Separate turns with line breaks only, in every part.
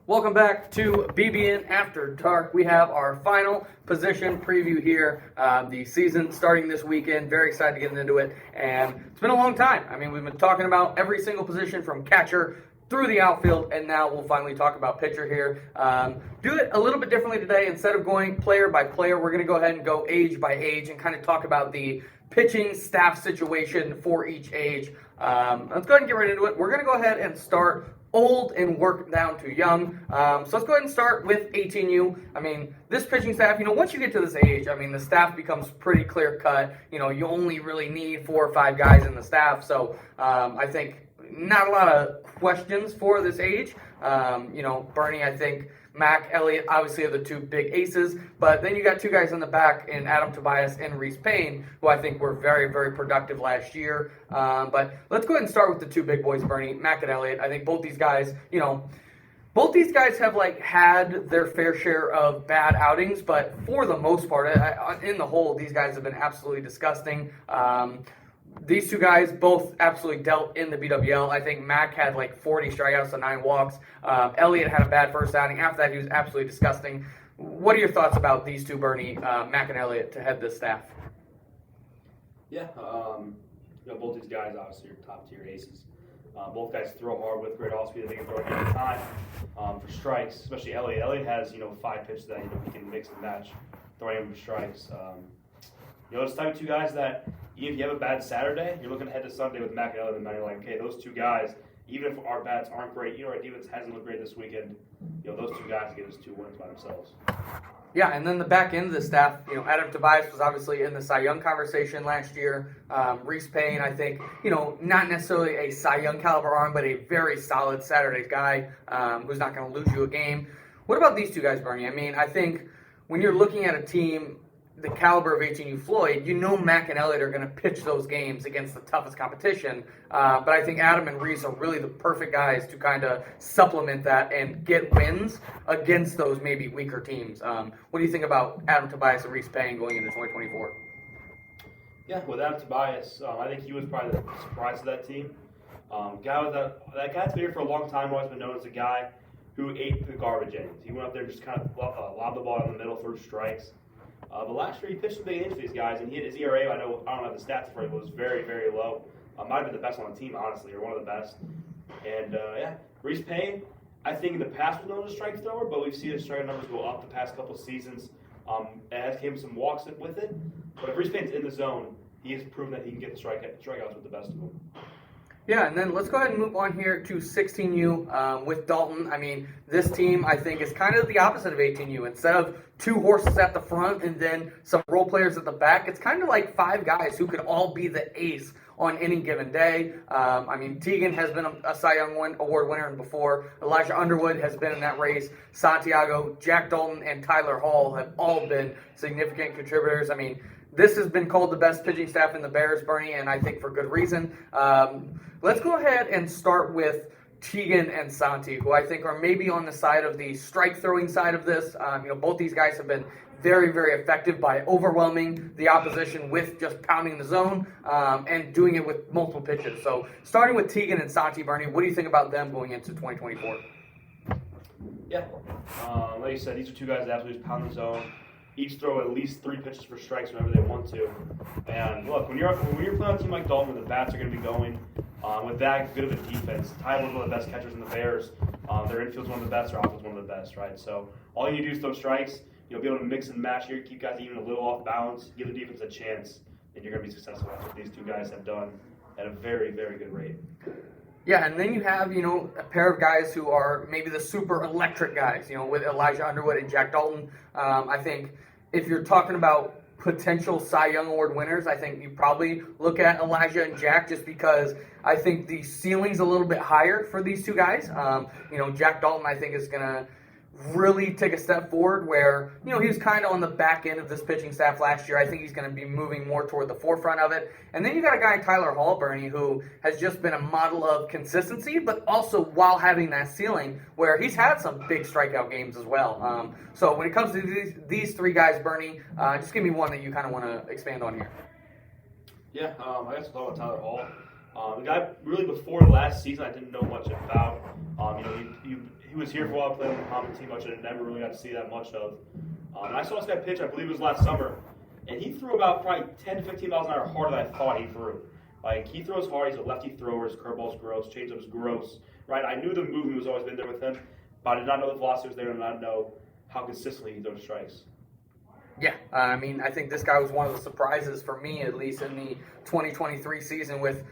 Welcome back to BBN After Dark. We have our final position preview here. The season starting this weekend. Very excited to get into it. And it's been a long time. I mean, we've been talking about every single position from catcher through the outfield, and now we'll finally talk about pitcher here. Do it a little bit differently today. Instead of going player by player, we're going to go ahead and go age by age and kind of talk about the pitching staff situation for each age. Let's go ahead and get right into it. We're going to go ahead and start old and work down to young. So let's go ahead and start with 18U. I mean, this pitching staff, once you get to this age, the staff becomes pretty clear cut. You only really need 4 or 5 guys in the staff. So I think not a lot of questions for this age. Bernie, I think, Mac, Elliott, obviously are the 2 big aces, but then you got 2 guys in the back in Adam Tobias and Reese Payne, who I think were very, very productive last year. But let's go ahead and start with the 2 big boys, Bernie, Mac and Elliott. I think both these guys, both these guys have had their fair share of bad outings, but for the most part, in the whole, these guys have been absolutely disgusting. These 2 guys both absolutely dealt in the BWL. I think Mac had 40 strikeouts and 9 walks. Elliott had a bad first outing. After that, he was absolutely disgusting. What are your thoughts about these 2, Bernie, Mac and Elliott, to head this staff?
Yeah, both these guys obviously are top-tier aces. Both guys throw hard with great off-speed. They can throw it any time for strikes, especially Elliott. Elliott has, 5 pitches that he can mix and match, throwing them for strikes. It's type of 2 guys that even if you have a bad Saturday, you're looking ahead to Sunday with Mac and Elliott, and you're like, okay, those 2 guys, even if our bats aren't great, our defense hasn't looked great this weekend, those 2 guys get us 2 wins by themselves.
Yeah, and then the back end of the staff, Adam Tobias was obviously in the Cy Young conversation last year. Reese Payne, I think, not necessarily a Cy Young caliber arm, but a very solid Saturday guy who's not going to lose you a game. What about these 2 guys, Bernie? I think when you're looking at a team the caliber of 18U Floyd, Mac and Elliott are going to pitch those games against the toughest competition. But I think Adam and Reese are really the perfect guys to kind of supplement that and get wins against those maybe weaker teams. What do you think about Adam Tobias and Reese Payne going into 2024?
Yeah, with Adam Tobias, I think he was probably the surprise of that team. That guy's been here for a long time, always been known as a guy who ate the garbage innings. He went up there and just kind of lobbed the ball in the middle, threw strikes. But last year he pitched some big innings for these guys, and he hit his ERA. I don't have the stats for it, but it was very, very low. Might have been the best on the team, honestly, or one of the best. And Reese Payne, I think in the past was known as a strike thrower, but we've seen his strike numbers go up the past couple of seasons. It has came some walks with it, but if Reese Payne's in the zone, he has proven that he can get the strikeouts with the best of them.
Yeah, and then let's go ahead and move on here to 16U with Dalton. This team, I think, is kind of the opposite of 18U. Instead of 2 horses at the front and then some role players at the back, it's kind of like 5 guys who could all be the ace on any given day. Teagan has been a Cy Young Award winner before. Elijah Underwood has been in that race. Santiago, Jack Dalton, and Tyler Hall have all been significant contributors. This has been called the best pitching staff in the Bears, Bernie, and I think for good reason. Let's go ahead and start with Teagan and Santi, who I think are maybe on the side of the strike-throwing side of this. Both these guys have been very, very effective by overwhelming the opposition with just pounding the zone and doing it with multiple pitches. So starting with Teagan and Santi, Bernie, what do you think about them going into 2024?
Yeah, like you said, these are 2 guys that absolutely just pound the zone. Each throw at least 3 pitches for strikes whenever they want to. And look, when you're playing on a team like Dalton, where the bats are going to be going with that good of a defense, Tyler's one of the best catchers in the Bears. Their infield's one of the best, their outfield's one of the best, right? So all you need to do is throw strikes. You'll be able to mix and match here, keep guys even a little off balance, give the defense a chance, and you're going to be successful. That's what these 2 guys have done at a very, very good rate.
Yeah, and then you have, a pair of guys who are maybe the super electric guys, with Elijah Underwood and Jack Dalton. I think if you're talking about potential Cy Young Award winners, I think you probably look at Elijah and Jack just because I think the ceiling's a little bit higher for these 2 guys. Jack Dalton, I think, is going to really take a step forward where, he was kind of on the back end of this pitching staff last year. I think he's going to be moving more toward the forefront of it. And then you got a guy, Tyler Hall, Bernie, who has just been a model of consistency, but also while having that ceiling where he's had some big strikeout games as well. So when it comes to these 3 guys, Bernie, just give me one that you kind of want to expand on here.
Yeah, I guess we'll talk about Tyler Hall. The guy really before last season I didn't know much about. He was here for a while playing on the common team, which I never really got to see that much of. And I saw this guy pitch, I believe it was last summer, and he threw about probably 10 to 15 miles an hour harder than I thought he threw. Like, he throws hard, he's a lefty thrower, his curveball's gross, changeup's gross, right? I knew the movement was always been there with him, but I did not know the velocity was there, and I did not know how consistently he throws strikes.
Yeah, I mean, I think this guy was one of the surprises for me, at least in the 2023 season with,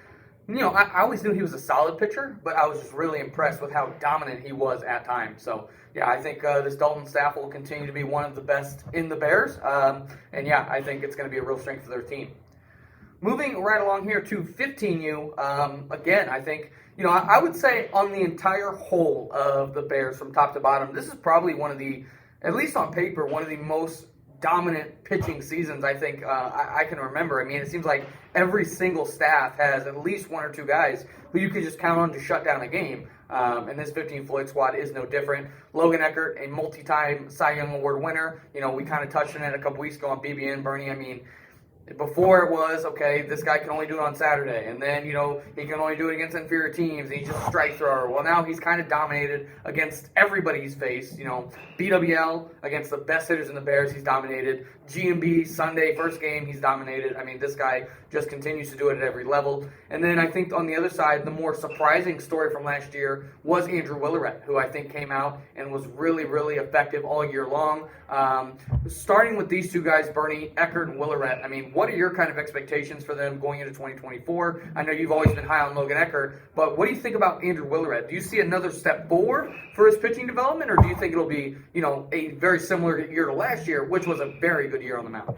I always knew he was a solid pitcher, but I was just really impressed with how dominant he was at times. So, yeah, I think this Dalton staff will continue to be one of the best in the Bears. And, yeah, I think it's going to be a real strength for their team. Moving right along here to 15U, again, I think, I would say on the entire whole of the Bears from top to bottom, this is probably one of the, at least on paper, one of the most dominant pitching seasons I think I can remember. I mean, it seems like every single staff has at least one or two guys who you can just count on to shut down a game. And this 15 Floyd squad is no different. Logan Eckert, a multi-time Cy Young Award winner. We kind of touched on it a couple weeks ago on BBN, Bernie. I mean, before it was, okay, this guy can only do it on Saturday, and then, he can only do it against inferior teams, and he's just a strike thrower. Well, now he's kind of dominated against everybody he's faced. BWL, against the best hitters in the Bears, he's dominated. GMB, Sunday, first game, he's dominated. I mean, this guy just continues to do it at every level. And then I think on the other side, the more surprising story from last year was Andrew Willeret, who I think came out and was really, really effective all year long. Starting with these two guys, Bernie, Eckert and Willeret, I mean, what are your kind of expectations for them going into 2024? I know you've always been high on Logan Eckert, but what do you think about Andrew Willeret? Do you see another step forward for his pitching development, or do you think it'll be, a very similar year to last year, which was a very good year on the mound?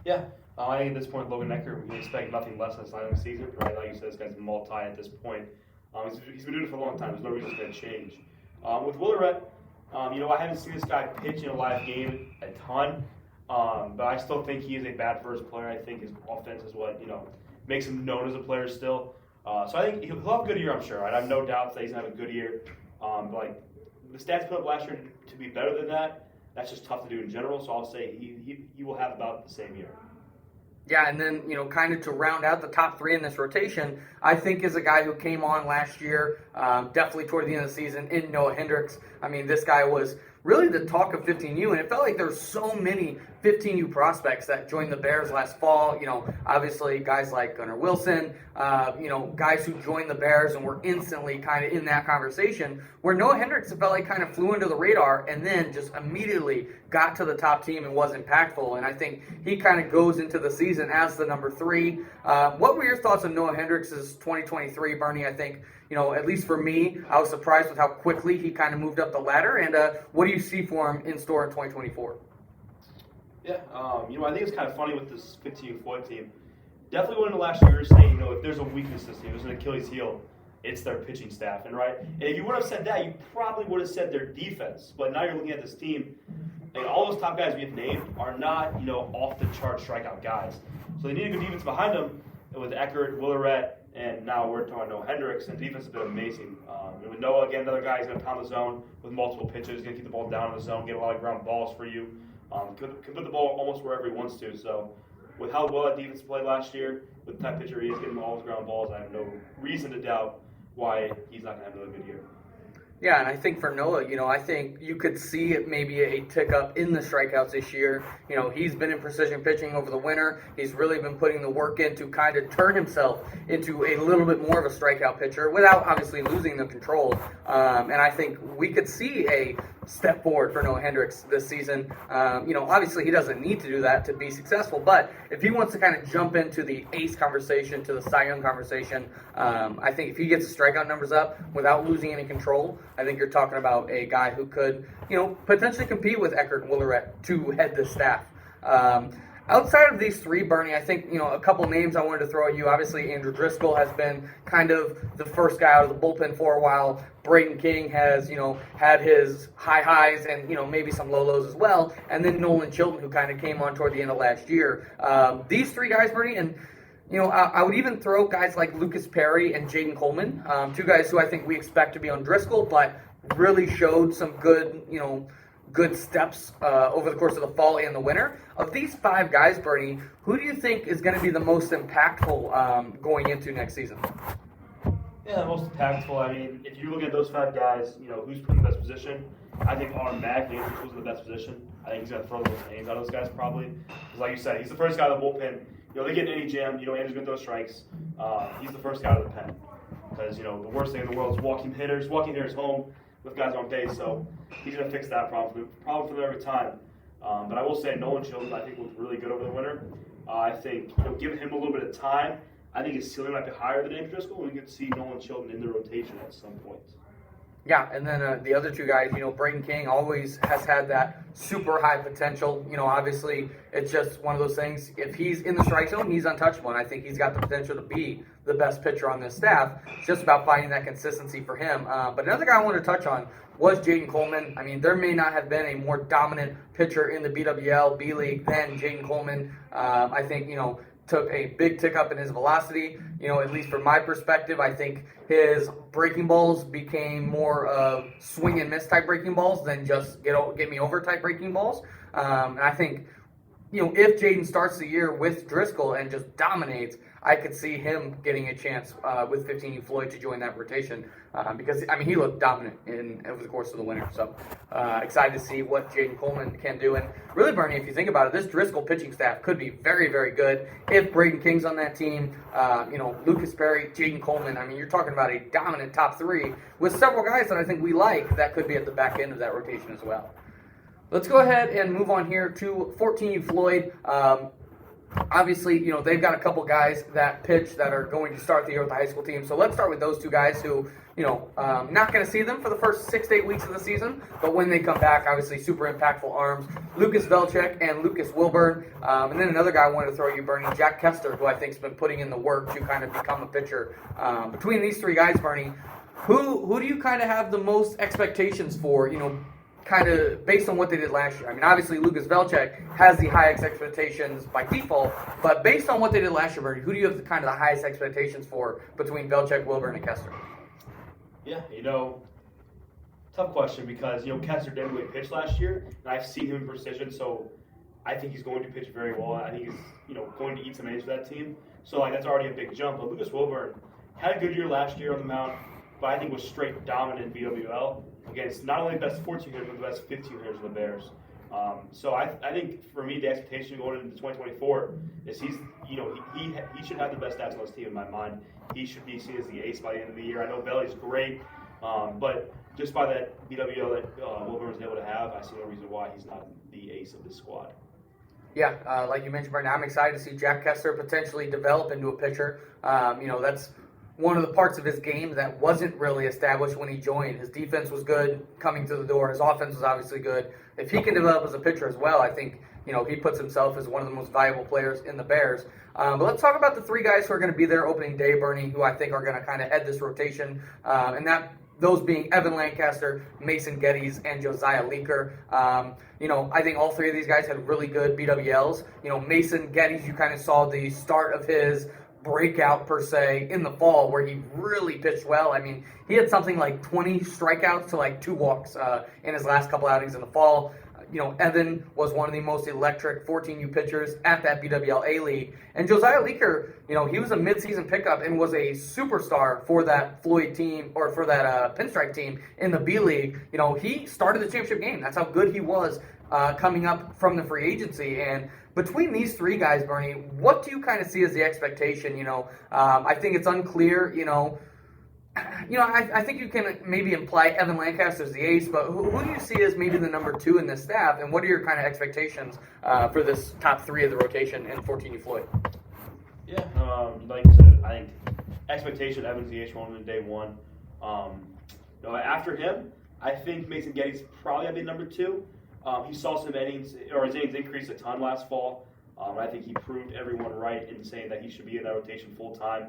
Yeah, I think at this point, Logan Eckert, we can expect nothing less than a season, right? Like you said, this guy's multi at this point. He's been doing it for a long time. There's no reason it's going to change. With Willeret, I haven't seen this guy pitch in a live game a ton, but I still think he is a bad first player. I think his offense is what, makes him known as a player still. So I think he'll have a good year, I'm sure. Right? I have no doubts that he's going to have a good year. But the stats put up last year to be better than that, that's just tough to do in general. So I'll say he will have about the same year.
Yeah, and then, kind of to round out the top three in this rotation, I think is a guy who came on last year, definitely toward the end of the season, in Noah Hendricks. I mean, this guy was really the talk of 15U, and it felt like there were so many 15U prospects that joined the Bears last fall. Obviously guys like Gunnar Wilson, guys who joined the Bears and were instantly kind of in that conversation, where Noah Hendricks, it felt like kind of flew under the radar and then just immediately got to the top team and was impactful. And I think he kind of goes into the season as the number 3. What were your thoughts on Noah Hendricks' 2023, Bernie? I think, at least for me, I was surprised with how quickly he kind of moved up the ladder. And what do you see for him in store in 2024?
Yeah, I think it's kind of funny with this 15U Floyd team. Definitely went into last year saying, if there's a weakness to this team, there's an Achilles heel, it's their pitching staff. And and if you would have said that, you probably would have said their defense. But now you're looking at this team, and all those top guys we've named are not, off the chart strikeout guys. So they need a good defense behind them. And with Eckert, Willeret, and now we're talking Noah Hendricks, and the defense has been amazing. And with Noah, again, another guy who's going to pound the zone with multiple pitches, going to keep the ball down in the zone, get a lot of ground balls for you. Could put the ball almost wherever he wants to. So with how well that defense played last year, with the type of pitcher he is, getting all his ground balls, I have no reason to doubt why he's not going to have another good year.
Yeah, and I think for Noah, I think you could see it maybe a tick up in the strikeouts this year. He's been in precision pitching over the winter. He's really been putting the work in to kind of turn himself into a little bit more of a strikeout pitcher without obviously losing the control. And I think we could see a step forward for Noah Hendricks this season. Obviously he doesn't need to do that to be successful, but if he wants to kind of jump into the ace conversation, to the Cy Young conversation, I think if he gets the strikeout numbers up without losing any control, I think you're talking about a guy who could, potentially compete with Eckert and Willeret to head the staff. Outside of these three, Bernie, I think, a couple names I wanted to throw at you. Obviously, Andrew Driscoll has been kind of the first guy out of the bullpen for a while. Braden King has, had his high highs and, maybe some low lows as well. And then Nolan Chilton, who kind of came on toward the end of last year. These three guys, Bernie, and, I would even throw guys like Lucas Perry and Jaden Coleman, two guys who I think we expect to be on Driscoll, but really showed some good, good steps over the course of the fall and the winter. Of these 5 guys, Bernie, who do you think is going to be the most impactful going into next season?
Yeah, the most impactful. I mean, if you look at those 5 guys, who's put in the best position, I think automatically Driscoll's in the best position. I think he's going to throw those names out of those guys probably. Because like you said, he's the first guy in the bullpen. They get in any jam, Andrew's going to throw strikes. He's the first guy out of the pen. Because, the worst thing in the world is walking hitters home with guys on base. So he's going to fix that problem for them every time. But I will say Nolan Chilton, I think, looked really good over the winter. I think, giving him a little bit of time, I think his ceiling might be higher than Andrew Driscoll. We could see Nolan Chilton in the rotation at some point.
Yeah, and then the other 2 guys, Braden King always has had that super high potential. Obviously, it's just one of those things. If he's in the strike zone, he's untouchable, and I think he's got the potential to be the best pitcher on this staff. It's just about finding that consistency for him. But another guy I wanted to touch on was Jaden Coleman. I mean, there may not have been a more dominant pitcher in the BWL, B-League than Jaden Coleman. I think, took a big tick up in his velocity. At least from my perspective, I think his breaking balls became more of swing and miss type breaking balls than just get me over type breaking balls. And I think, if Jaden starts the year with Driscoll and just dominates, I could see him getting a chance with 15U Floyd to join that rotation because, he looked dominant over the course of the winter. So excited to see what Jaden Coleman can do. And really, Bernie, if you think about it, this Driscoll pitching staff could be very, very good if Braden King's on that team, Lucas Perry, Jaden Coleman. You're talking about a dominant top 3 with several guys that I think we like that could be at the back end of that rotation as well. Let's go ahead and move on here to 14U Floyd. Obviously, they've got a couple guys that pitch that are going to start the year with the high school team. So let's start with those 2 guys who, not going to see them for the first 6 to 8 weeks of the season. But when they come back, obviously super impactful arms. Lucas Velchek and Lucas Wilburn. And then another guy I wanted to throw you, Bernie, Jack Kester, who I think has been putting in the work to kind of become a pitcher. Between these 3 guys, Bernie, who do you kind of have the most expectations for, kind of based on what they did last year? Obviously Lucas Velchek has the highest expectations by default, but based on what they did last year, Bernie, who do you have the highest expectations for between Velchek, Wilburn, and Kester?
Yeah, tough question because, Kester didn't really pitch last year, and I've seen him in precision, so I think he's going to pitch very well. I think he's, going to eat some innings for that team. So, that's already a big jump. But Lucas Wilburn had a good year last year on the mound, but I think was straight dominant in BWL against not only the best 14 hitters, but the best 15 hitters of the Bears. So I think for me, the expectation going into 2024 is he should have the best stats on this team in my mind. He should be seen as the ace by the end of the year. I know Belly's great, but just by that BWL that Wilburn was able to have, I see no reason why he's not the ace of this squad.
Yeah, like you mentioned, Brian, I'm excited to see Jack Kester potentially develop into a pitcher. That's one of the parts of his game that wasn't really established when he joined. His defense was good coming to the door. His offense was obviously good. If he can develop as a pitcher as well, I think, he puts himself as one of the most valuable players in the Bears. But let's talk about the 3 guys who are going to be there opening day, Bernie, who I think are going to kind of head this rotation. And those being Evan Lancaster, Mason Geddes, and Josiah Leaker. I think all 3 of these guys had really good BWLs. Mason Geddes, you kind of saw the start of his breakout per se in the fall where he really pitched well. He had something like 20 strikeouts to like 2 walks in his last couple outings in the fall. Evan was one of the most electric 14U pitchers at that BWL A-League. And Josiah Leaker, he was a midseason pickup and was a superstar for that Floyd team or for that Pinstripe team in the B-League. He started the championship game. That's how good he was coming up from the free agency. And between these 3 guys, Bernie, what do you kind of see as the expectation? I think it's unclear, I think you can maybe imply Evan Lancaster as the ace, but who do you see as maybe the number 2 in this staff, and what are your kind of expectations for this top 3 of the rotation in 14U Floyd?
Yeah, like you said, I think expectation Evan's the ace going into day 1. After him, I think Mason Geddes probably have been number 2. He saw some innings, or his innings increased a ton last fall. I think he proved everyone right in saying that he should be in that rotation full time.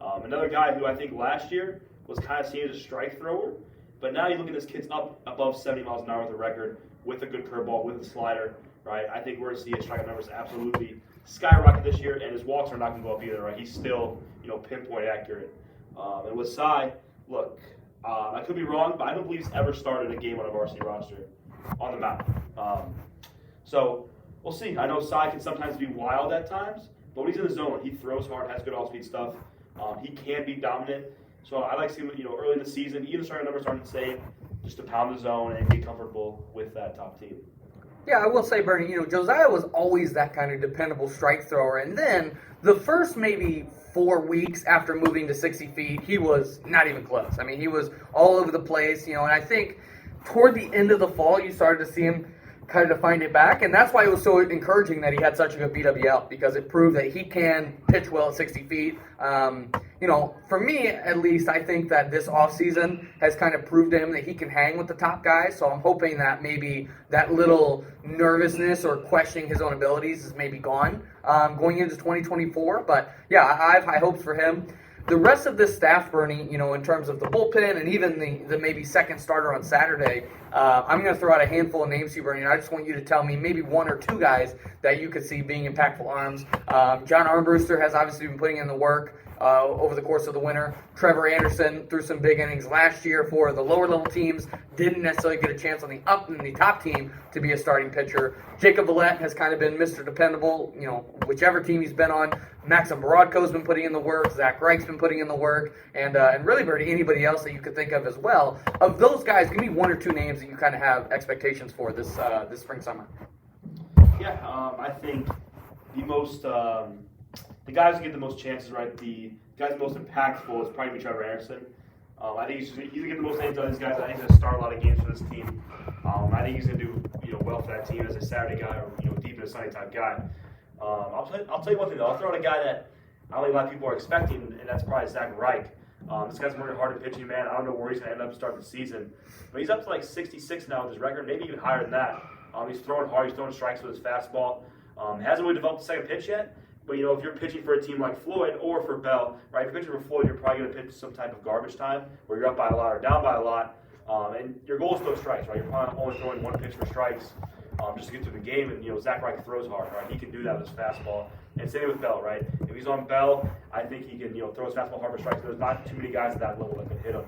Another guy who I think last year was kind of seen as a strike thrower, but now you look at this kid's up above 70 miles an hour with a record, with a good curveball, with a slider, right? I think we're going to see his strikeout numbers absolutely skyrocket this year, and his walks are not going to go up either, right? He's still, pinpoint accurate. And with Cy, look, I could be wrong, but I don't believe he's ever started a game on a varsity roster. on the mound. So we'll see. I know Cy can sometimes be wild at times, but when he's in the zone, he throws hard, has good off-speed stuff. He can be dominant. So I like seeing him, early in the season, even starting numbers aren't insane, just to pound the zone and be comfortable with that top team.
Yeah, I will say, Bernie, Josiah was always that kind of dependable strike thrower. And then the first maybe 4 weeks after moving to 60 feet, he was not even close. I mean, he was all over the place, and I think toward the end of the fall, you started to see him kind of find it back. And that's why it was so encouraging that he had such a good BWL, because it proved that he can pitch well at 60 feet. For me, at least, I think that this offseason has kind of proved to him that he can hang with the top guys. So I'm hoping that maybe that little nervousness or questioning his own abilities is maybe gone going into 2024. But, yeah, I have high hopes for him. The rest of this staff, Bernie, in terms of the bullpen and even the maybe second starter on Saturday, I'm going to throw out a handful of names to you, Bernie, and I just want you to tell me maybe one or two guys that you could see being impactful arms. John Armbruster has obviously been putting in the work over the course of the winter. Trevor Anderson threw some big innings last year for the lower level teams. Didn't necessarily get a chance on the top team to be a starting pitcher. Jacob Villette has kind of been Mr. Dependable, whichever team he's been on. Maxim Borodko's been putting in the work. Zach Reich's been putting in the work. And really, Bernie, anybody else that you could think of as well. Of those guys, give me one or two names that you kind of have expectations for this spring, summer.
Yeah, I think the guys who get the most chances, right? The guys most impactful is probably Trevor Anderson. I think he's going to get the most names out of these guys. I think he's going to start a lot of games for this team. I think he's going to do well for that team as a Saturday guy or deep in the sunny type guy. I'll tell you one thing though. I'll throw out a guy that I don't think a lot of people are expecting, and that's probably Zach Reich. This guy's working hard at pitching, man. I don't know where he's going to end up starting the season, but he's up to like 66 now with his record, maybe even higher than that. He's throwing hard. He's throwing strikes with his fastball. Hasn't really developed the second pitch yet. But, if you're pitching for a team like Floyd or for Bell, right, if you're pitching for Floyd, you're probably going to pitch some type of garbage time where you're up by a lot or down by a lot. And your goal is to throw strikes, right? You're probably only throwing one pitch for strikes just to get through the game. And, Zach Reich throws hard, right? He can do that with his fastball. And same with Bell, right? If he's on Bell, I think he can, throw his fastball hard for strikes. There's not too many guys at that level that can hit him.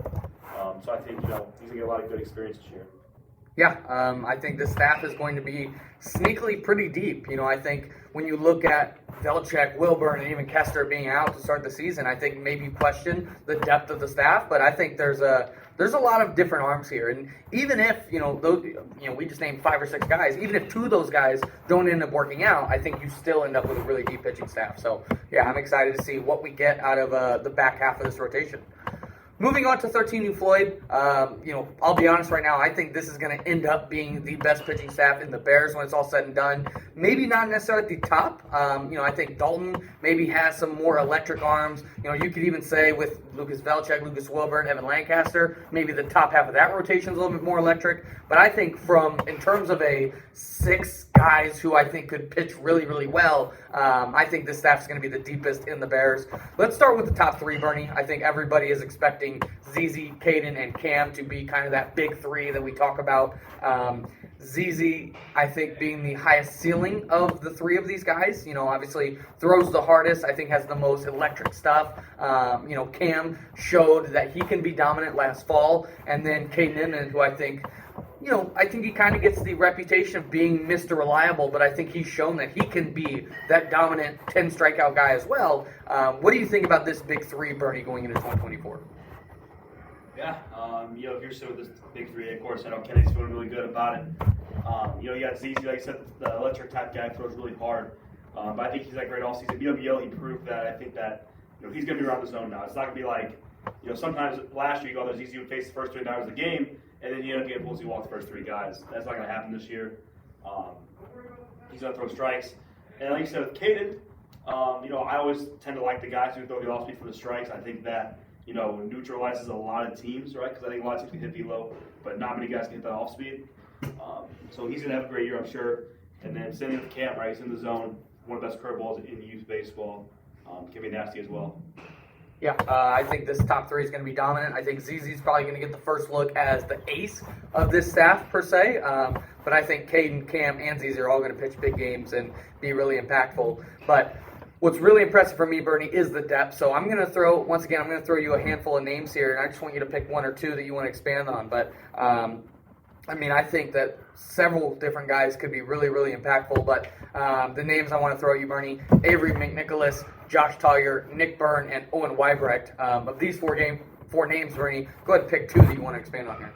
So I think, he's going to get a lot of good experience this year.
Yeah, I think the staff is going to be sneakily pretty deep. I think when you look at Velchek, Wilburn, and even Kester being out to start the season, I think maybe you question the depth of the staff. But I think there's a lot of different arms here, and even if we just named 5 or 6 guys, even if 2 of those guys don't end up working out, I think you still end up with a really deep pitching staff. So yeah, I'm excited to see what we get out of the back half of this rotation. Moving on to 13U Floyd, I'll be honest right now, I think this is going to end up being the best pitching staff in the Bears when it's all said and done. Maybe not necessarily at the top. I think Dalton maybe has some more electric arms. You could even say with Lucas Velchek, Lucas Wilburn, Evan Lancaster, maybe the top half of that rotation is a little bit more electric. But I think in terms of a 6 guys who I think could pitch really, really well, I think this staff is going to be the deepest in the Bears. Let's start with the top 3, Bernie. I think everybody is expecting ZZ, Caden, and Cam to be kind of that big 3 that we talk about. ZZ, I think, being the highest ceiling of the 3 of these guys. Obviously throws the hardest. I think has the most electric stuff. Cam showed that he can be dominant last fall. And then Caden, who I think he kind of gets the reputation of being Mr. Reliable, but I think he's shown that he can be that dominant 10 strikeout guy as well. What do you think about this big 3, Bernie, going into 2024?
Yeah, if you're still with this big 3, of course, I know Kenny's feeling really good about it. You got ZZ, like you said, the electric type guy, throws really hard. But I think he's great all season. BWL, he proved that. I think that he's going to be around the zone now. It's not going to be like, sometimes last year you go, ZZ would face the first 3 hours of the game, and then you end up getting Pullsy walk the first 3 guys. That's not going to happen this year. He's going to throw strikes. And like you said with Caden, I always tend to like the guys who throw the off speed for the strikes. I think that neutralizes a lot of teams, right? Because I think a lot of teams can hit velo, but not many guys can hit that off speed. So he's going to have a great year, I'm sure. And then same with Cam, right? He's in the zone. One of the best curveballs in youth baseball. Can be nasty as well.
Yeah, I think this top 3 is going to be dominant. I think ZZ's probably going to get the first look as the ace of this staff, per se. But I think Caden, Cam, and ZZ are all going to pitch big games and be really impactful. But what's really impressive for me, Bernie, is the depth. So I'm going to throw you a handful of names here, and I just want you to pick 1 or 2 that you want to expand on. But I mean, I think that several different guys could be really, really impactful, but the names I want to throw at you, Bernie: Avery McNicholas, Josh Tollier, Nick Byrne, and Owen Weibrecht. Of these four names, Bernie, go ahead and pick two that you want to expand on here.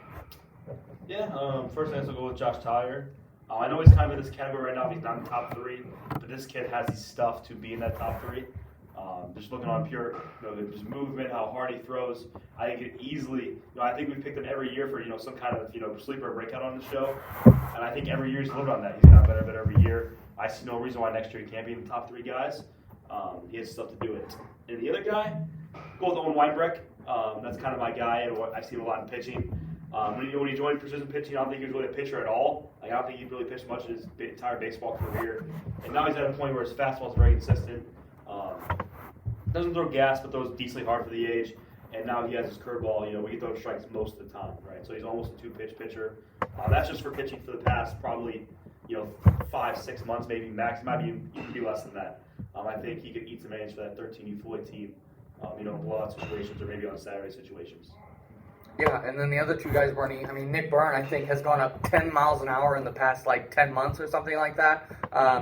Yeah, first I guess I'll go with Josh Tollier. I know he's kind of in this category right now. He's not in the top three, but this kid has the stuff to be in that top three. Just looking on pure, just movement, how hard he throws. I think it easily. I think we picked him every year for some kind of sleeper breakout on the show, and I think every year he's delivered on that. He's gotten better and better every year. I see no reason why next year he can't be in the top three guys. He has stuff to do it. And the other guy, go with Owen Weinbrecht. That's kind of my guy, and I see him a lot in pitching. When he joined precision pitching, I don't think he was really a pitcher at all. I don't think he really pitched much in his entire baseball career. And now he's at a point where his fastball is very consistent. Doesn't throw gas, but throws decently hard for the age. And now he has his curveball. We can throw strikes most of the time, right? So he's almost a two-pitch pitcher. That's just for pitching for the past probably 5-6 months, maybe max. Might even be less than that. I think he could eat some innings for that 13U Floyd team. Blowout situations or maybe on Saturday situations.
Yeah, and then the other two guys, Bernie, Nick Byrne, I think, has gone up 10 miles an hour in the past, 10 months or something like that.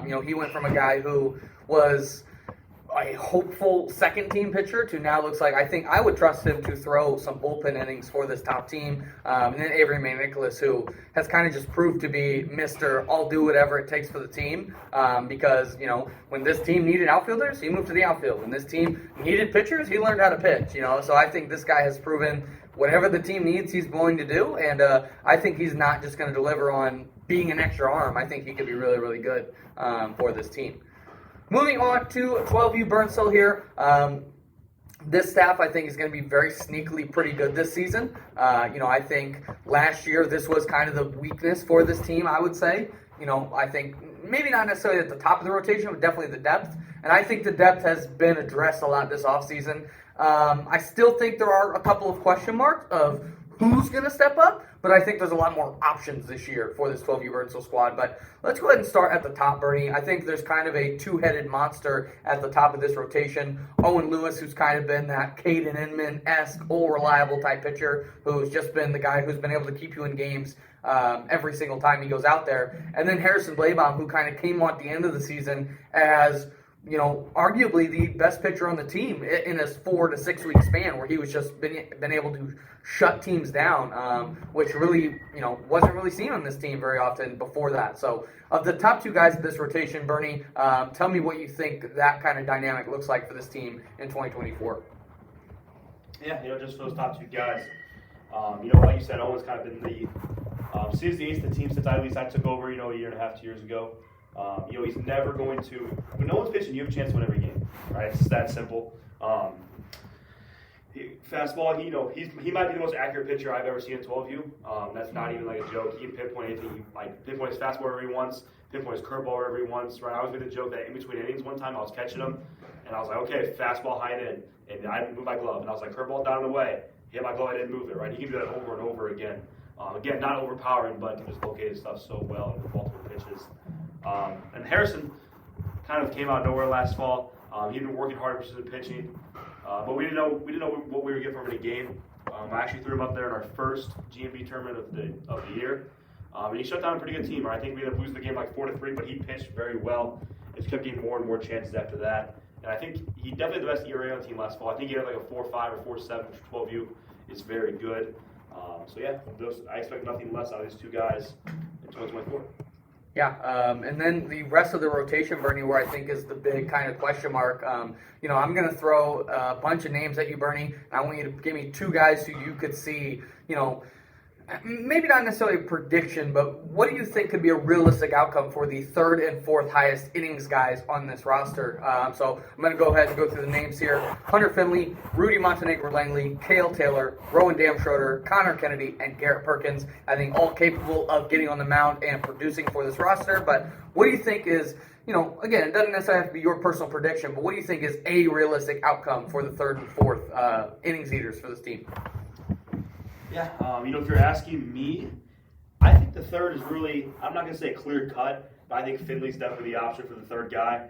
He went from a guy who was a hopeful second-team pitcher to now looks like, I think I would trust him to throw some bullpen innings for this top team. And then Avery McNicholas, who has kind of just proved to be Mr. I'll do whatever it takes for the team. Because, when this team needed outfielders, he moved to the outfield. When this team needed pitchers, he learned how to pitch, So I think this guy has proven whatever the team needs, he's willing to do. And I think he's not just going to deliver on being an extra arm. I think he could be really, really good for this team. Moving on to 12U Burnsville here. This staff, I think, is going to be very sneakily pretty good this season. I think last year this was kind of the weakness for this team, I would say. I think maybe not necessarily at the top of the rotation, but definitely the depth. And I think the depth has been addressed a lot this offseason. I still think there are a couple of question marks of who's going to step up, but I think there's a lot more options this year for this 12U Burnsville squad. But let's go ahead and start at the top, Bernie. I think there's kind of a two-headed monster at the top of this rotation. Owen Lewis, who's kind of been that Caden Inman-esque, all-reliable type pitcher, who's just been the guy who's been able to keep you in games every single time he goes out there. And then Harrison Blabaum, who kind of came on at the end of the season as arguably the best pitcher on the team in a 4 to 6 week span, where he was just been able to shut teams down, which really, wasn't really seen on this team very often before that. So, of the top two guys of this rotation, Bernie, tell me what you think that kind of dynamic looks like for this team in 2024.
Yeah, just for those top two guys, like you said, Owen's kind of been the since the ace of the team since at least I took over, a year and a half, 2 years ago. He's never going to. When no one's pitching, you have a chance to win every game, right? It's just that simple. Fastball, he might be the most accurate pitcher I've ever seen in 12U. That's not even like a joke. He can pinpoint anything. Pinpoint his fastball wherever he wants, pinpoint his curveball wherever he wants. Right? I was making a joke that in between innings one time I was catching him, and I was like, okay, fastball high and in, and I didn't move my glove, and I was like, curveball down and away. Hit my glove, I didn't move it. Right? He can do that over and over again. Again, not overpowering, but can just locate his stuff so well with multiple pitches. And Harrison kind of came out of nowhere last fall. He'd been working hard for precision pitching, but we didn't know what we were getting from him in a game. I actually threw him up there in our first GMB tournament of the year, and he shut down a pretty good team. I think we ended up losing the game 4-3, but he pitched very well. It's kept getting more and more chances after that, and I think he definitely had the best ERA on the team last fall. I think he had a 4.5 or 4.7, which 12U is very good. I expect nothing less out of these two guys in 2024.
Yeah, and then the rest of the rotation, Bernie, where I think is the big kind of question mark. I'm going to throw a bunch of names at you, Bernie, and I want you to give me two guys who you could see, maybe not necessarily a prediction, but what do you think could be a realistic outcome for the third and fourth highest innings guys on this roster? So I'm going to go ahead and go through the names here. Hunter Finley, Rudy Montenegro-Langley, Cale Taylor, Rowan Damschroeder, Connor Kennedy, and Garrett Perkins. I think all capable of getting on the mound and producing for this roster. But what do you think is, again, it doesn't necessarily have to be your personal prediction, but what do you think is a realistic outcome for the third and fourth innings eaters for this team?
Yeah, if you're asking me, I think the third is really, I'm not going to say clear cut, but I think Finley's definitely the option for the third guy.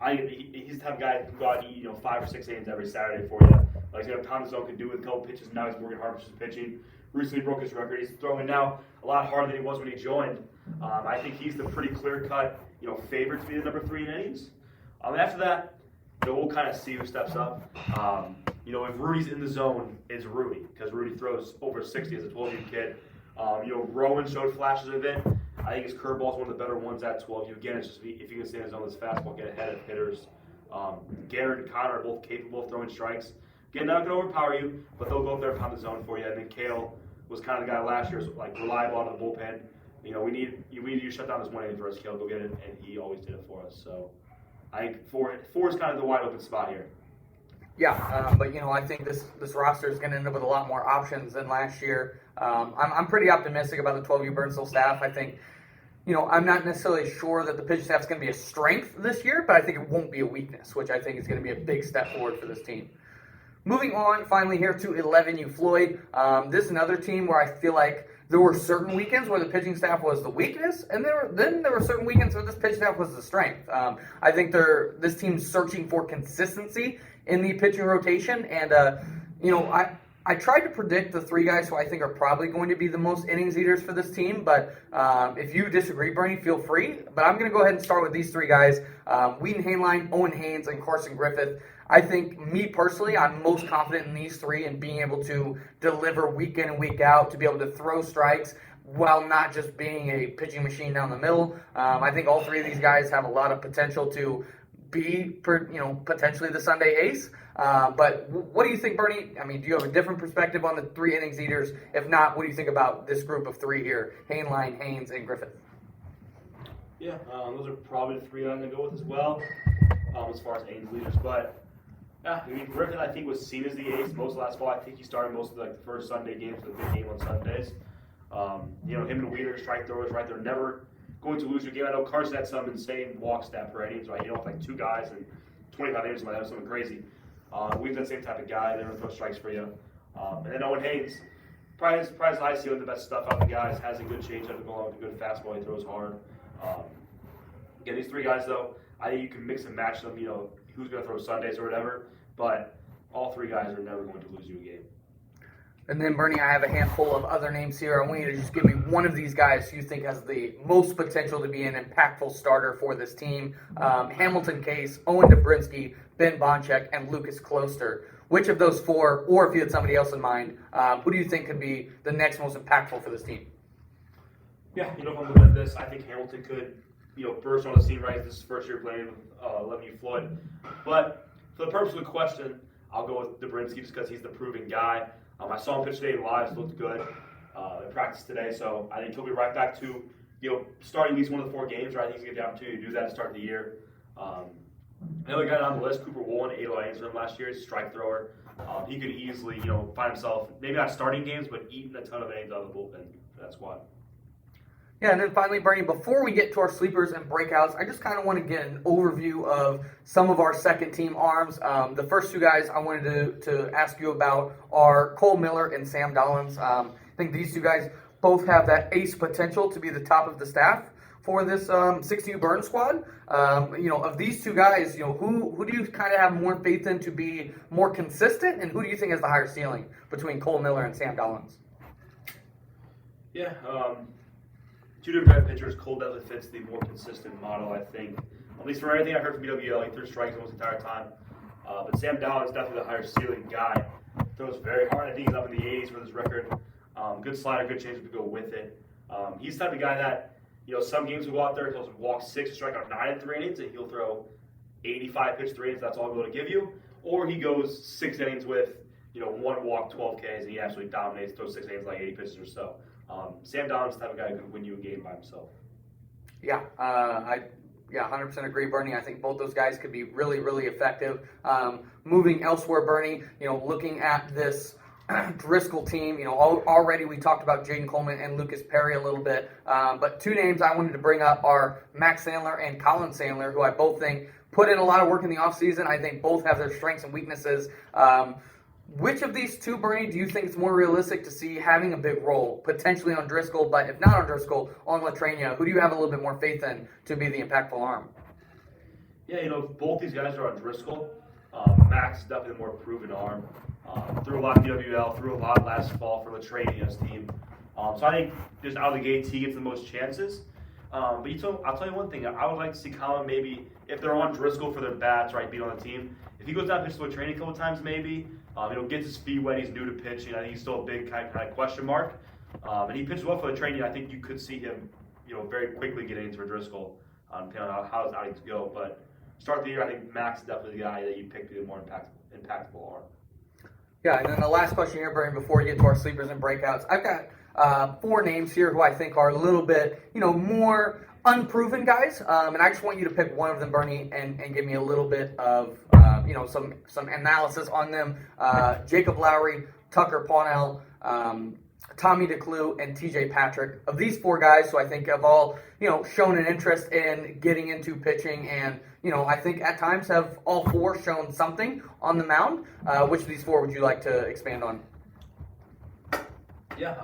He's the type of guy who can go out and eat 5 or 6 innings every Saturday for you. He's got a ton of zone, can do with a couple pitches, and now he's working hard for pitching. recently broke his record. He's throwing now a lot harder than he was when he joined. I think he's the pretty clear-cut, favorite to be the number 3 in innings. And after that, we'll kind of see who steps up. If Rudy's in the zone, it's Rudy, because Rudy throws over 60 as a 12U kid. Rowan showed flashes of it. I think his curveball is one of the better ones at 12U. Again, it's just if you can stay in the zone with his fastball, get ahead of hitters. Garrett and Connor are both capable of throwing strikes. Again, not going to overpower you, but they'll go up there and pound the zone for you. And then Kale was kind of the guy last year, reliable out of the bullpen. We need you to shut down this 1 inning for us. Kale, go get it, and he always did it for us. So I think four is kind of the wide open spot here.
Yeah, but I think this roster is going to end up with a lot more options than last year. I'm pretty optimistic about the 12U Burnsville staff. I think, I'm not necessarily sure that the pitching staff is going to be a strength this year, but I think it won't be a weakness, which I think is going to be a big step forward for this team. Moving on, finally here to 11U Floyd. This is another team where I feel like there were certain weekends where the pitching staff was the weakness, and then there were certain weekends where this pitching staff was the strength. I think this team's searching for consistency in the pitching rotation, and I tried to predict the 3 guys who I think are probably going to be the most innings eaters for this team, but if you disagree, Bernie, feel free. But I'm going to go ahead and start with these 3 guys, Wheaton Hainline, Owen Haynes, and Carson Griffith. I think, me personally, I'm most confident in these 3 and being able to deliver week in and week out, to be able to throw strikes while not just being a pitching machine down the middle. I think all 3 of these guys have a lot of potential to be, potentially the Sunday ace. But what do you think, Bernie? I mean, do you have a different perspective on the 3 innings eaters? If not, what do you think about this group of 3 here, Hainline, Haynes, and Griffith?
Yeah, those are probably the 3 I'm going to go with as well, as far as innings leaders. But Griffith, I think, was seen as the ace most of last fall. I think he started most of the first Sunday games, the big game on Sundays. Him and Wheeler, strike throwers, right? They're never going to lose your game. I know Carson had some insane walk stat per innings, right? With 2 guys and 25 innings, that was something crazy. We've that same type of guy. They're going to throw strikes for you. And then Owen Haynes, probably his high ceiling, the best stuff out of the guys, has a good changeup to go along with a good fastball. He throws hard. Again, these 3 guys, though, I think you can mix and match them, who's going to throw Sundays or whatever. But all 3 guys are never going to lose you a game.
And then, Bernie, I have a handful of other names here. I want you to just give me one of these guys who you think has the most potential to be an impactful starter for this team. Hamilton Case, Owen Dobrinsky, Ben Bonchek, and Lucas Closter. Which of those 4, or if you had somebody else in mind, who do you think could be the next most impactful for this team?
Yeah, if I'm looking at this, I think Hamilton could, burst on the scene, right? This is his first year playing with 11U Floyd. But for the purpose of the question, I'll go with Dobrinsky just because he's the proven guy. I saw him pitch today live. It looked good in practice today. So I think he'll be right back to, starting at least one of the 4 games, right? I think he's going to get the opportunity to do that to start the year. Another guy on the list, Cooper Woolen, 8 innings for him last year. He's a strike thrower. He could easily, find himself, maybe not starting games, but eating a ton of innings out of the bullpen for that squad.
Yeah, and then finally, Bernie, before we get to our sleepers and breakouts, I just kind of want to get an overview of some of our second-team arms. The first 2 guys I wanted to ask you about are Cole Miller and Sam Dollins. I think these 2 guys both have that ace potential to be the top of the staff for this 6U Burn squad. Of these 2 guys, who do you kind of have more faith in to be more consistent, and who do you think has the higher ceiling between Cole Miller and Sam Dollins?
Yeah, 2 different pitchers. Cole definitely fits the more consistent model, I think. At least from everything I heard from BWL, he threw strikes almost the entire time. But Sam Dollins is definitely the higher ceiling guy. Throws very hard. I think he's up in the 80s for this record. Good slider, good changeup to go with it. He's the type of guy that, some games will go out there, he'll walk 6, strike out 9 in 3 innings, and he'll throw 85 pitch 3 innings. That's all he'll be able to give you. Or he goes 6 innings with, 1 walk, 12 Ks, and he absolutely dominates, throws 6 innings like 80 pitches or so. Sam Dollins is the type of guy who could win you a game by himself.
Yeah, I 100% agree, Bernie. I think both those guys could be really, really effective. Moving elsewhere, Bernie, looking at this Driscoll team, already we talked about Jaden Coleman and Lucas Perry a little bit, but 2 names I wanted to bring up are Max Sandler and Colin Sandler, who I both think put in a lot of work in the offseason. I think both have their strengths and weaknesses. Which of these 2, Bernie, do you think is more realistic to see having a big role, potentially on Driscoll, but if not on Driscoll, on Latrania? Who do you have a little bit more faith in to be the impactful arm?
Yeah, both these guys are on Driscoll. Max is definitely the more proven arm. Threw a lot of DWL, threw a lot last fall for Latraney and his team. So I think just out of the gates, he gets the most chances. But I'll tell you one thing. I would like to see Colin maybe, if they're on Driscoll for their bats, right, beat on the team, if he goes down and pitches to Latraney a couple times maybe, gets his feet wet, he's new to pitching. I think he's still a big kind of question mark. And he pitches well for Latraney. I think you could see him, very quickly getting into Driscoll, depending on how his outings go. But start the year, I think Max is definitely the guy that you pick to be the more impactful arm.
Yeah, and then the last question here, Bernie, before we get to our sleepers and breakouts, I've got 4 names here who I think are a little bit, more unproven guys, and I just want you to pick one of them, Bernie, and give me a little bit of, some analysis on them. Jacob Lowry, Tucker Pawnell, Tommy DeClue, and TJ Patrick. Of these 4 guys, who I think have all, shown an interest in getting into pitching, and, I think at times have all 4 shown something on the mound. Which of these 4 would you like to expand on?
Yeah,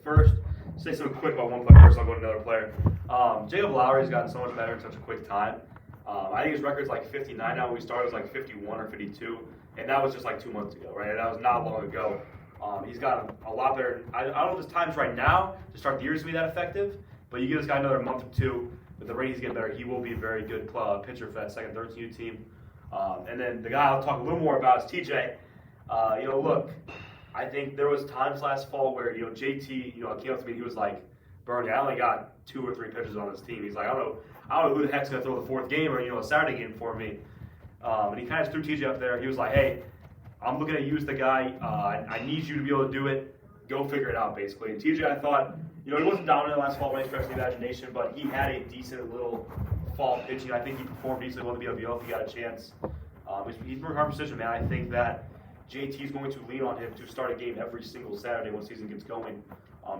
first, say something quick about one player first, I'll go to another player. Jacob Lowry's gotten so much better in such a quick time. I think his record's like 59 now. When we started, it was like 51 or 52, and that was just like 2 months ago, right? That was not long ago. He's gotten a lot better. I don't know if his time's right now to start the year to be that effective, but you give this guy another month or 2, with the ratings getting better, he will be a very good pitcher for that second, third team. And then the guy I'll talk a little more about is TJ. Look, I think there was times last fall where, JT, came up to me and he was like, Bernie, I only got 2 or 3 pitchers on this team. He's like, I don't know who the heck's going to throw the 4th game or, a Saturday game for me. And he kind of threw TJ up there. He was like, hey, I'm looking to use the guy. I need you to be able to do it. Go figure it out, basically. And TJ, I thought, he wasn't dominant last fall when he stretched the imagination, but he had a decent little fall pitching. I think he performed decently well to BWL if he got a chance. He's working hard precision, man. I think that JT is going to lean on him to start a game every single Saturday when the season gets going.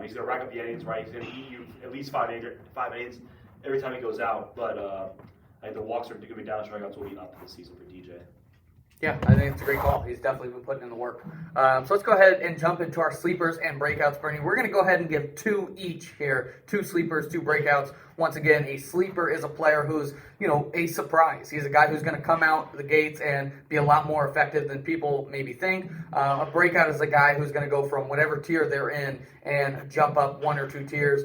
He's going to rack up the innings, right? He's going to eat you at least 5 innings every time he goes out. But I think the walks are going to be down, strikeouts will be up this season for DJ.
Yeah, I think it's a great call. He's definitely been putting in the work. So let's go ahead and jump into our sleepers and breakouts, Bernie. We're going to go ahead and give 2 each here. 2 sleepers, 2 breakouts. Once again, a sleeper is a player who's, a surprise. He's a guy who's going to come out the gates and be a lot more effective than people maybe think. A breakout is a guy who's going to go from whatever tier they're in and jump up 1 or 2 tiers.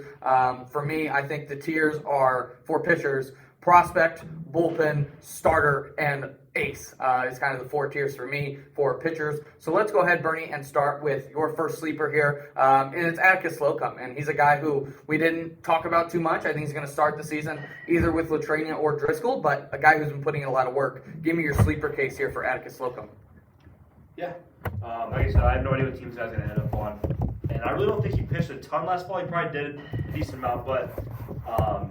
For me, I think the tiers are, for pitchers, prospect, bullpen, starter, and ace is kind of the 4 tiers for me for pitchers. So let's go ahead, Bernie, and start with your first sleeper here. And it's Atticus Slocum. And he's a guy who we didn't talk about too much. I think he's going to start the season either with Latraney or Driscoll, but a guy who's been putting in a lot of work. Give me your sleeper case here for Atticus Slocum.
Yeah. Like I said, I have no idea what teams guys going to end up on. And I really don't think he pitched a ton last fall. He probably did a decent amount, but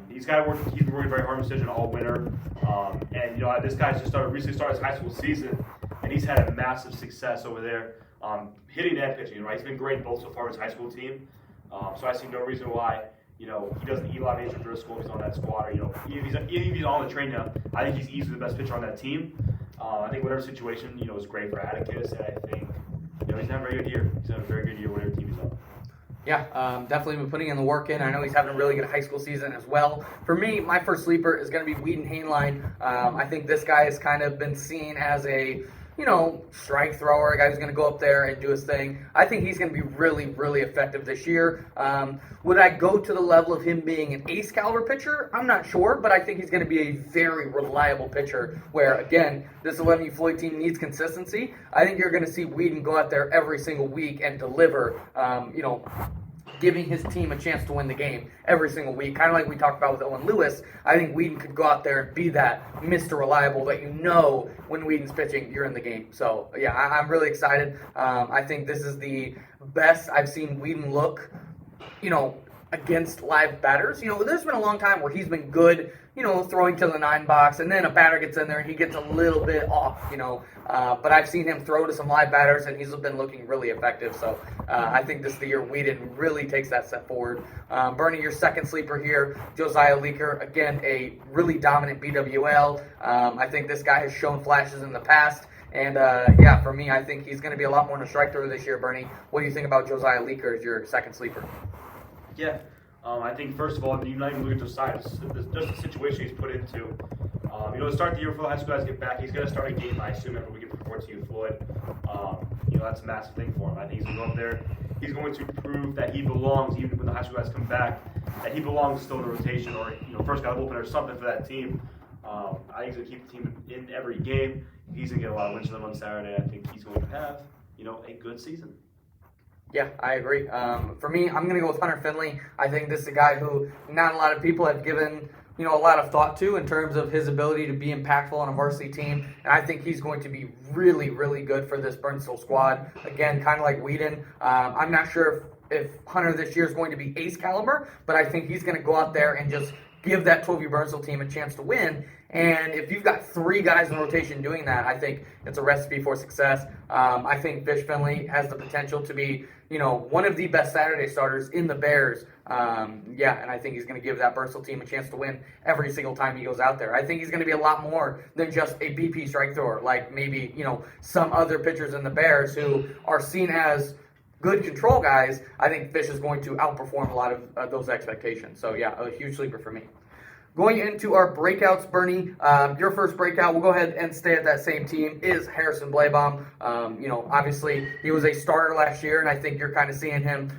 he's been working very hard on decision all winter. And this guy's just recently started his high school season, and he's had a massive success over there, hitting and pitching. Right, he's been great both so far with his high school team. So I see no reason why he doesn't eat a lot of innings for Driscoll if he's on that squad. Or, even if he's on the train now, I think he's easily the best pitcher on that team. I think whatever situation is great for Atticus, and I think he's having a very good year. He's having a very good year whatever team he's on.
Yeah, definitely been putting in the work in. I know he's having a really good high school season as well. For me, my first sleeper is going to be Whedon Hainline. I think this guy has kind of been seen as a, strike thrower, a guy who's going to go up there and do his thing. I think he's going to be really, really effective this year. Would I go to the level of him being an ace caliber pitcher? I'm not sure, but I think he's going to be a very reliable pitcher where, again, this 11U Floyd team needs consistency. I think you're going to see Whedon go out there every single week and deliver, giving his team a chance to win the game every single week. Kind of like we talked about with Owen Lewis. I think Whedon could go out there and be that Mr. Reliable that when Whedon's pitching, you're in the game. So, yeah, I'm really excited. I think this is the best I've seen Whedon look, against live batters. There's been a long time where he's been good, throwing to the 9 box, and then a batter gets in there and he gets a little bit off, but I've seen him throw to some live batters and he's been looking really effective. So I think this is the year Whedon really takes that step forward. Bernie, your second sleeper here, Josiah Leaker, again, a really dominant BWL. I think this guy has shown flashes in the past. And, for me, I think he's going to be a lot more than a strike thrower this year, Bernie. What do you think about Josiah Leaker as your second sleeper?
Yeah, I think first of all, you not even look at Josiah, just the situation he's put into. To start the year before the high school guys get back, he's going to start a game, I assume, every week report to you, Floyd. That's a massive thing for him. I think he's going to go up there. He's going to prove that he belongs, even when the high school guys come back, that he belongs still in the rotation or, first guy open or something for that team. I think he's going to keep the team in every game. He's going to get a lot of wins for them on Saturday. I think he's going to have, a good season.
Yeah, I agree. For me, I'm going to go with Hunter Finley. I think this is a guy who not a lot of people have given a lot of thought to in terms of his ability to be impactful on a varsity team. And I think he's going to be really, really good for this Burnsville squad. Again, kind of like Whedon. I'm not sure if Hunter this year is going to be ace caliber, but I think he's going to go out there and just give that 12U Burnsville team a chance to win. And if you've got 3 guys in rotation doing that, I think it's a recipe for success. I think Fish Finley has the potential to be, one of the best Saturday starters in the Bears. And I think he's going to give that Burnsville team a chance to win every single time he goes out there. I think he's going to be a lot more than just a BP strike thrower, like maybe, some other pitchers in the Bears who are seen as good control guys. I think Fish is going to outperform a lot of those expectations. So, a huge sleeper for me. Going into our breakouts, Bernie, your first breakout, we'll go ahead and stay at that same team, is Harrison Blaybaum. Obviously, he was a starter last year, and I think you're kind of seeing him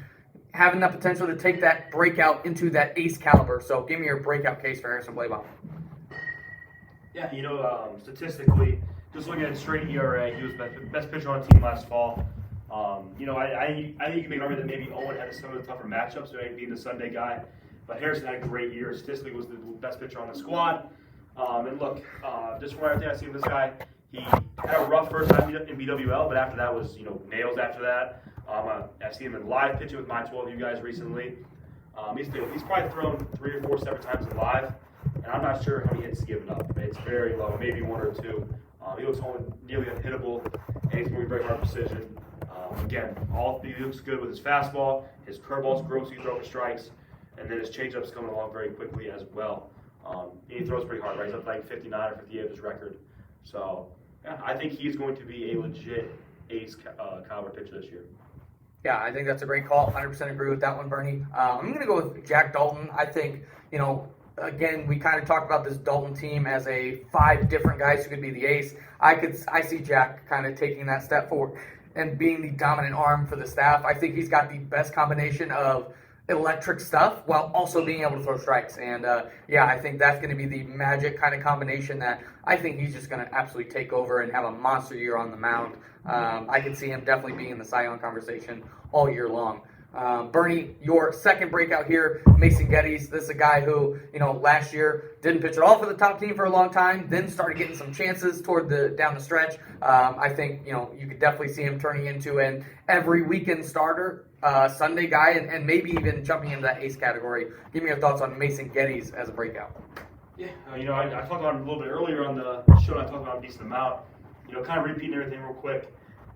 having the potential to take that breakout into that ace caliber. So give me your breakout case for Harrison Blaybaum.
Yeah, statistically, just looking at straight ERA, he was best pitcher on the team last fall. I think you can make an argument that maybe Owen had some of the tougher matchups, right, being the Sunday guy. But Harrison had a great year. Statistically, was the best pitcher on the squad. And look, just from everything I've seen of this guy, he had a rough first time in BWL, but after that was, nails after that. I've seen him in live pitching with my 12U guys recently. He's probably thrown 3 or 4 separate times in live, and I'm not sure how many hits he's given up. It's very low, maybe 1 or 2. He looks nearly unhittable, and he's moving very hard precision. Again, he looks good with his fastball. His curveball's gross, he's throwing strikes. And then his changeup's coming along very quickly as well. He throws pretty hard, right? He's up like 59 or 58 of his record. So, I think he's going to be a legit ace caliber pitcher this year.
Yeah, I think that's a great call. 100% agree with that one, Bernie. I'm going to go with Jack Dalton. I think, again, we kind of talked about this Dalton team as 5 different guys who could be the ace. I see Jack kind of taking that step forward and being the dominant arm for the staff. I think he's got the best combination of electric stuff while also being able to throw strikes. And I think that's going to be the magic kind of combination that I think he's just going to absolutely take over and have a monster year on the mound. I can see him definitely being in the Cy Young conversation all year long. Bernie, your second breakout here, Mason Geddes. This is a guy who, last year didn't pitch at all for the top team for a long time, then started getting some chances down the stretch. I think, you could definitely see him turning into an every weekend starter, Sunday guy, and maybe even jumping into that ace category. Give me your thoughts on Mason Geddes as a breakout.
Yeah, I talked about him a little bit earlier on the show, and I talked about him a decent amount. Kind of repeating everything real quick.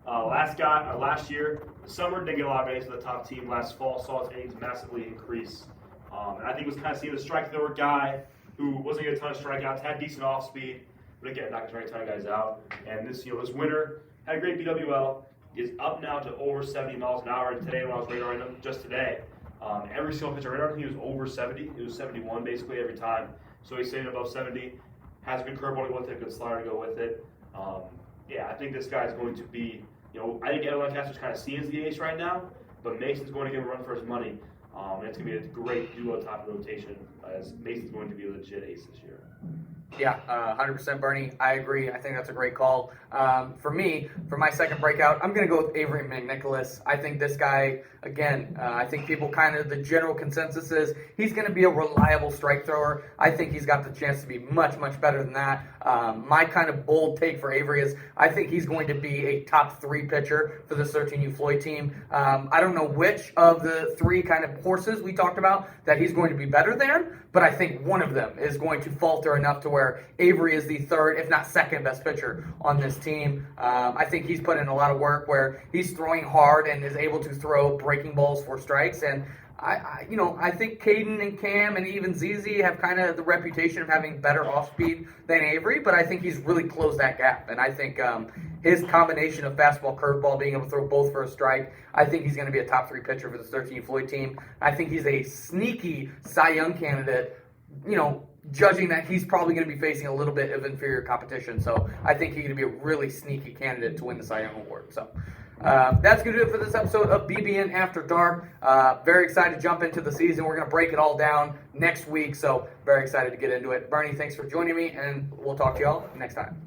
Last year, the summer didn't get a lot of innings for the top team. Last fall, saw his innings massively increase. And I think it was kind of seeing the strike thrower guy who wasn't getting a ton of strikeouts, had decent off speed, but again, not going to turn a ton of guys out. And this winter, had a great BWL, is up now to over 70 miles an hour. And today, when I was radaring him, just today, every single pitch I radared, he was over 70. It was 71 basically every time. So he's staying above 70. Has a good curveball to go with it, good slider to go with it. I think this guy is going to be, I think everyone casters kind of see as the ace right now, but Mason's going to give him a run for his money. And it's going to be a great duo top of the rotation, as Mason's going to be a legit ace this year.
Yeah, 100% Bernie. I agree. I think that's a great call. For me, for my second breakout, I'm going to go with Avery McNicholas. I think this guy, again, I think people the general consensus is he's going to be a reliable strike thrower. I think he's got the chance to be much, much better than that. My kind of bold take for Avery is I think he's going to be a top 3 pitcher for this 13U Floyd team. I don't know which of the 3 kind of horses we talked about that he's going to be better than, but I think one of them is going to falter enough to where Avery is the 3rd, if not 2nd best pitcher on this team. I think he's put in a lot of work where he's throwing hard and is able to throw breaking balls for strikes. And I think Caden and Cam and even ZZ have kind of the reputation of having better off speed than Avery, but I think he's really closed that gap. And I think his combination of fastball, curveball, being able to throw both for a strike, I think he's going to be a top 3 pitcher for this 13 Floyd team. I think he's a sneaky Cy Young candidate, judging that he's probably going to be facing a little bit of inferior competition. So I think he's going to be a really sneaky candidate to win the Cy Young Award. So that's going to do it for this episode of BBN After Dark. Very excited to jump into the season. We're going to break it all down next week. So very excited to get into it. Bernie, thanks for joining me, and we'll talk to y'all next time.